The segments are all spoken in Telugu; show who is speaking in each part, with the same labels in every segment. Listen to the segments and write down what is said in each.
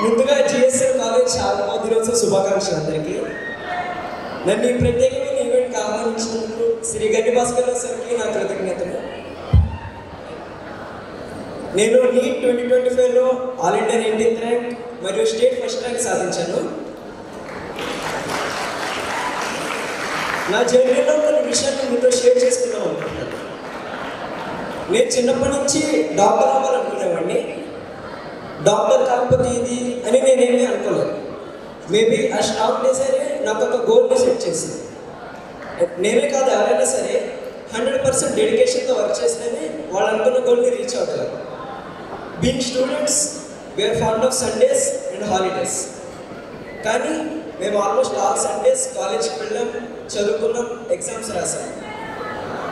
Speaker 1: ముందుగా జిఎస్ఎల్ కాలేజ్ శారదా దినోత్సవ శుభాకాంక్షలు అందరికీ. నన్ను ఈ ప్రత్యేకమైన ఈవెంట్కి ఆహ్వానించినందుకు శ్రీ గడ్డి భాస్కర్ సార్కి నా కృతజ్ఞతలు. నేను నీట్ 2025లో ఆల్ ఇండియా 19th ర్యాంక్ మరియు స్టేట్ ఫస్ట్ ర్యాంక్ సాధించాను. నా జర్నీలో కొన్ని విషయాన్ని మీతో షేర్ చేసుకుందాం అనుకుంటున్నాను. నేను చిన్నప్పటి నుంచి డాక్టర్ అవ్వాలనుకునేవాడిని. డాక్టర్ కాకపోతే ఇది అని నేనేమీ అనుకోలేదు. మేబీ ఆ స్టాప్ డే సరే నాకు ఒక గోల్ని సెట్ చేసింది. నేనే కాదు ఎవరైనా సరే 100% డెడికేషన్తో వర్క్ చేస్తేనే వాళ్ళు అనుకున్న గోల్ని రీచ్ అవుతారు. Being students we are fond of Sundays and holidays. కానీ మేము ఆల్మోస్ట్ ఆల్ సండేస్ కాలేజ్కి వెళ్ళాం, చదువుకున్నాం, ఎగ్జామ్స్ రాసాం.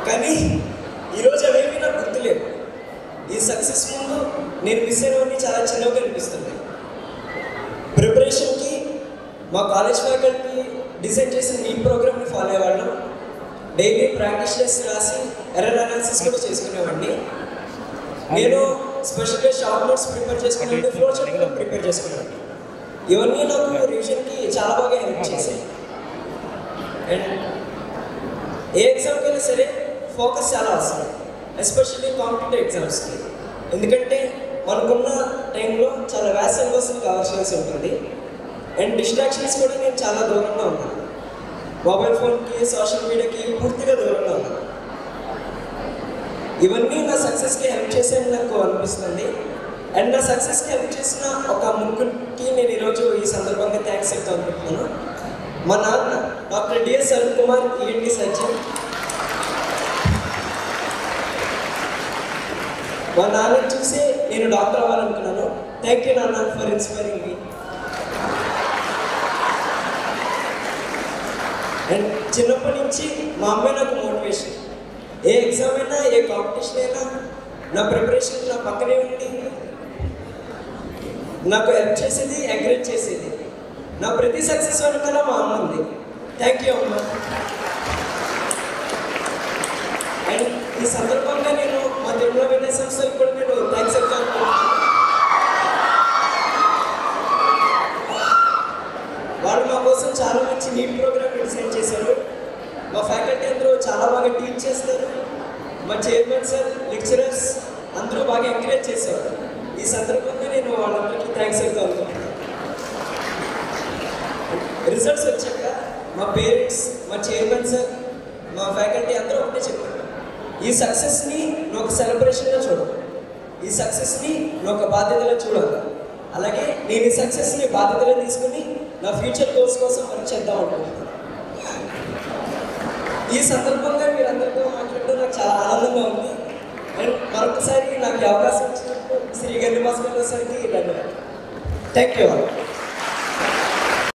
Speaker 1: కానీ ఈరోజు అవేమీ నాకు గుర్తులేవు. ఈ సక్సెస్ ముందు నేను మిస్ అయినవన్నీ చాలా చిన్నగా అనిపిస్తుంది. ప్రిపరేషన్కి మా కాలేజ్ ఫ్యాకల్టీ డిజైన్ చేసిన నీట్ ప్రోగ్రామ్ని ఫాలో అయ్యేవాళ్ళం. డైలీ ప్రాక్టీస్ చేసి రాసి ఎర్రర్ అనాలిసిస్ కూడా చేసుకునేవాడిని. నేను స్పెషల్గా షార్ట్ నోట్స్ ప్రిపేర్ చేసుకునేవాడిని, ఫ్లో చార్ట్ కూడా ప్రిపేర్ చేసుకునేవాడిని. ఇవన్నీ నాకు రివిజన్కి చాలా బాగా హెల్ప్ చేశాయి. అండ్ ఏ ఎగ్జామ్కి అయినా సరే ఫోకస్ చాలా అవసరం, ఎస్పెషల్లీ కాంపిటేటివ్ ఎగ్జామ్స్కి. ఎందుకంటే మనకున్న టైంలో చాలా వ్యాస్ సిలబస్ని కవర్ చేయాల్సి ఉంటుంది. అండ్ డిస్ట్రాక్షన్స్ కూడా నేను చాలా దూరంగా ఉన్నాను. మొబైల్ ఫోన్కి, సోషల్ మీడియాకి పూర్తిగా దూరంగా ఉన్నాను. ఇవన్నీ నా సక్సెస్కి హెల్ప్ చేశాయని నాకు అనిపిస్తుంది. అండ్ నా సక్సెస్కి హెల్ప్ చేసిన ఒక ముగ్గురికి నేను ఈరోజు ఈ సందర్భంగా థ్యాంక్స్ చెప్తా అనుకుంటున్నాను. మా నాన్న doctor DS Arun Kumar, ENT surgeon. మా నాన్నని చూసి నేను డాక్టర్ అవ్వాలనుకున్నాను. థ్యాంక్ యూ నాన్న ఫర్ ఇన్స్పైరింగ్ మీ. అండ్ చిన్నప్పటి నుంచి మా అమ్మే నాకు మోటివేషన్. ఏ ఎగ్జామ్ అయినా, ఏ కాంపిటీషన్ అయినా నా ప్రిపరేషన్ నా పక్కనే ఉండి నాకు హెల్ప్ చేసేది, ఎంకరేజ్ చేసేది. నా ప్రతి సక్సెస్ వెనకాల మా అమ్మ ఉంది. థ్యాంక్ యూ అమ్మ. అండ్ ఈ సందర్భంగా నేను మా తిరుమల వినయ సంస్థలకు కూడా నేను థ్యాంక్స్ చెప్తాను. వాళ్ళు మా కోసం చాలా మంచి నీట్ ప్రోగ్రామ్ డిజైన్ చేశారు. మా ఫ్యాకల్టీ అందరూ చాలా బాగా టీచ్ చేస్తారు. మా చైర్మన్ సార్, లెక్చరర్స్ అందరూ బాగా ఎంకరేజ్ చేశారు. ఈ సందర్భంగా నేను వాళ్ళందరికీ థ్యాంక్స్ చెప్తా అనుకుంటున్నాను. రిజల్ట్స్ వచ్చాక మా పేరెంట్స్, మా చైర్మన్ సార్, మా ఫ్యాకల్టీ అందరూ ఒకటే చెప్పారు, ఈ సక్సెస్ని నువ్వు ఒక సెలబ్రేషన్గా చూడవు, ఈ సక్సెస్ని నువ్వు ఒక బాధ్యతగా చూడాలి. అలాగే నేను ఈ సక్సెస్ని బాధ్యతగా తీసుకుని నా ఫ్యూచర్ గోల్స్ కోసం వర్క్ చేద్దాం అనుకుంటున్నాను. ఈ సందర్భంగా మీరందరితో మాట్లాడడం నాకు చాలా ఆనందంగా ఉంది. అండ్ మరొకసారి నాకు అవకాశం ఇచ్చినప్పుడు శ్రీ గడ్డి భాస్కర్ సార్కి ధన్యవాదాలు. Thank you.